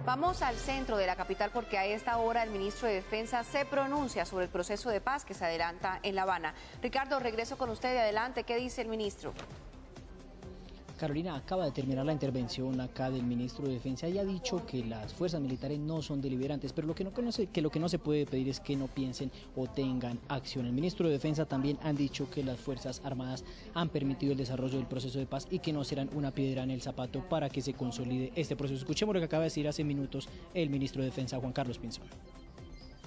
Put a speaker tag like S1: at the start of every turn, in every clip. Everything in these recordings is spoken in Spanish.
S1: Vamos al centro de la capital porque a esta hora el ministro de Defensa se pronuncia sobre el proceso de paz que se adelanta en La Habana. Ricardo, regreso con usted de adelante. ¿Qué dice el ministro?
S2: Carolina, acaba de terminar la intervención acá del ministro de Defensa y ha dicho que las fuerzas militares no son deliberantes, pero lo que no se puede pedir es que no piensen o tengan acción. El ministro de Defensa también han dicho que las Fuerzas Armadas han permitido el desarrollo del proceso de paz y que no serán una piedra en el zapato para que se consolide este proceso. Escuchemos lo que acaba de decir hace minutos el ministro de Defensa, Juan Carlos Pinzón.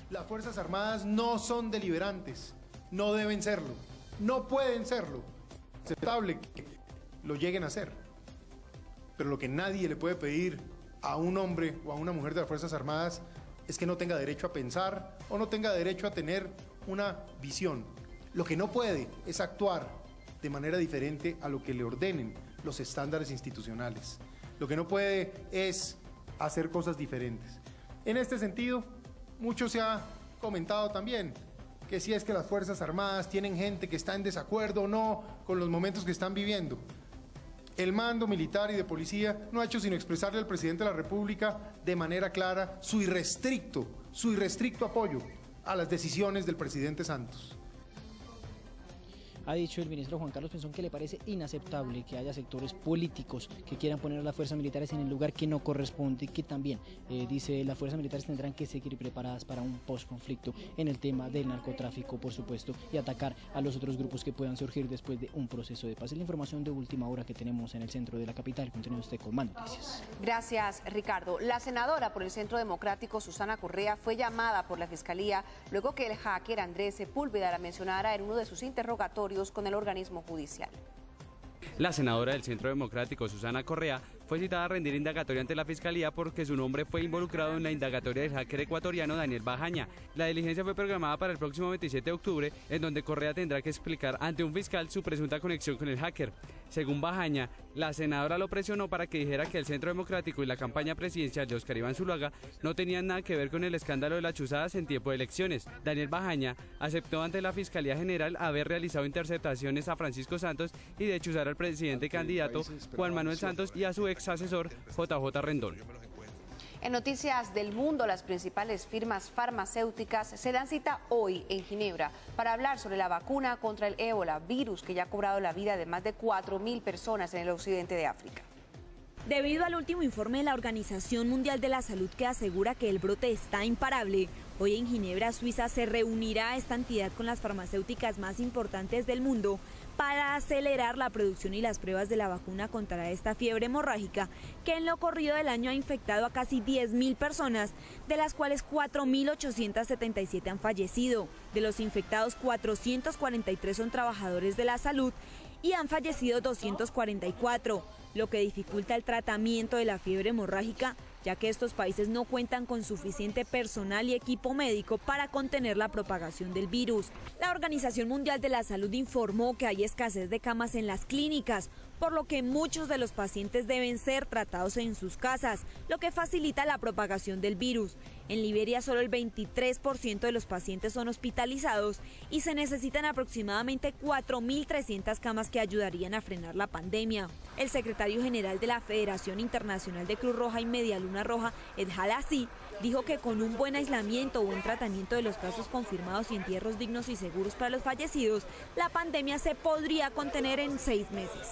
S3: Las Fuerzas Armadas no son deliberantes, no deben serlo, no pueden serlo. Es aceptable que lo lleguen a hacer, pero lo que nadie le puede pedir a un hombre o a una mujer de las Fuerzas Armadas es que no tenga derecho a pensar o no tenga derecho a tener una visión. Lo que no puede es actuar de manera diferente a lo que le ordenen los estándares institucionales. Lo que no puede es hacer cosas diferentes. En este sentido, mucho se ha comentado también que si es que las Fuerzas Armadas tienen gente que está en desacuerdo o no con los momentos que están viviendo. El mando militar y de policía no ha hecho sino expresarle al presidente de la República de manera clara su irrestricto apoyo a las decisiones del presidente Santos.
S2: Ha dicho el ministro Juan Carlos Pinzón que le parece inaceptable que haya sectores políticos que quieran poner a las fuerzas militares en el lugar que no corresponde y que también, dice, las fuerzas militares tendrán que seguir preparadas para un postconflicto en el tema del narcotráfico, por supuesto, y atacar a los otros grupos que puedan surgir después de un proceso de paz. Es la información de última hora que tenemos en el centro de la capital. Continúe usted con más noticias.
S1: Gracias, Ricardo. La senadora por el Centro Democrático, Susana Correa, fue llamada por la Fiscalía luego que el hacker Andrés Sepúlveda la mencionara en uno de sus interrogatorios con el organismo judicial.
S4: La senadora del Centro Democrático, Susana Correa, fue citada a rendir indagatoria ante la Fiscalía porque su nombre fue involucrado en la indagatoria del hacker ecuatoriano Daniel Bajaña. La diligencia fue programada para el próximo 27 de octubre, en donde Correa tendrá que explicar ante un fiscal su presunta conexión con el hacker. Según Bajaña, la senadora lo presionó para que dijera que el Centro Democrático y la campaña presidencial de Oscar Iván Zuluaga no tenían nada que ver con el escándalo de las chuzadas en tiempo de elecciones. Daniel Bajaña aceptó ante la Fiscalía General haber realizado interceptaciones a Francisco Santos y de chuzar al presidente candidato Juan Manuel Santos y a su ex asesor JJ Rendón.
S1: En noticias del mundo, las principales firmas farmacéuticas se dan cita hoy en Ginebra para hablar sobre la vacuna contra el ébola, virus que ya ha cobrado la vida de más de 4.000 personas en el occidente de África.
S5: Debido al último informe de la Organización Mundial de la Salud que asegura que el brote está imparable, hoy en Ginebra, Suiza, se reunirá esta entidad con las farmacéuticas más importantes del mundo para acelerar la producción y las pruebas de la vacuna contra esta fiebre hemorrágica que en lo corrido del año ha infectado a casi 10.000 personas, de las cuales 4.877 han fallecido. De los infectados, 443 son trabajadores de la salud y han fallecido 244, lo que dificulta el tratamiento de la fiebre hemorrágica, ya que estos países no cuentan con suficiente personal y equipo médico para contener la propagación del virus. La Organización Mundial de la Salud informó que hay escasez de camas en las clínicas, por lo que muchos de los pacientes deben ser tratados en sus casas, lo que facilita la propagación del virus. En Liberia solo el 23% de los pacientes son hospitalizados y se necesitan aproximadamente 4.300 camas que ayudarían a frenar la pandemia. El secretario general de la Federación Internacional de Cruz Roja y Media Luna Roja, Ed Halassi, dijo que con un buen aislamiento o buen tratamiento de los casos confirmados y entierros dignos y seguros para los fallecidos, la pandemia se podría contener en 6 meses.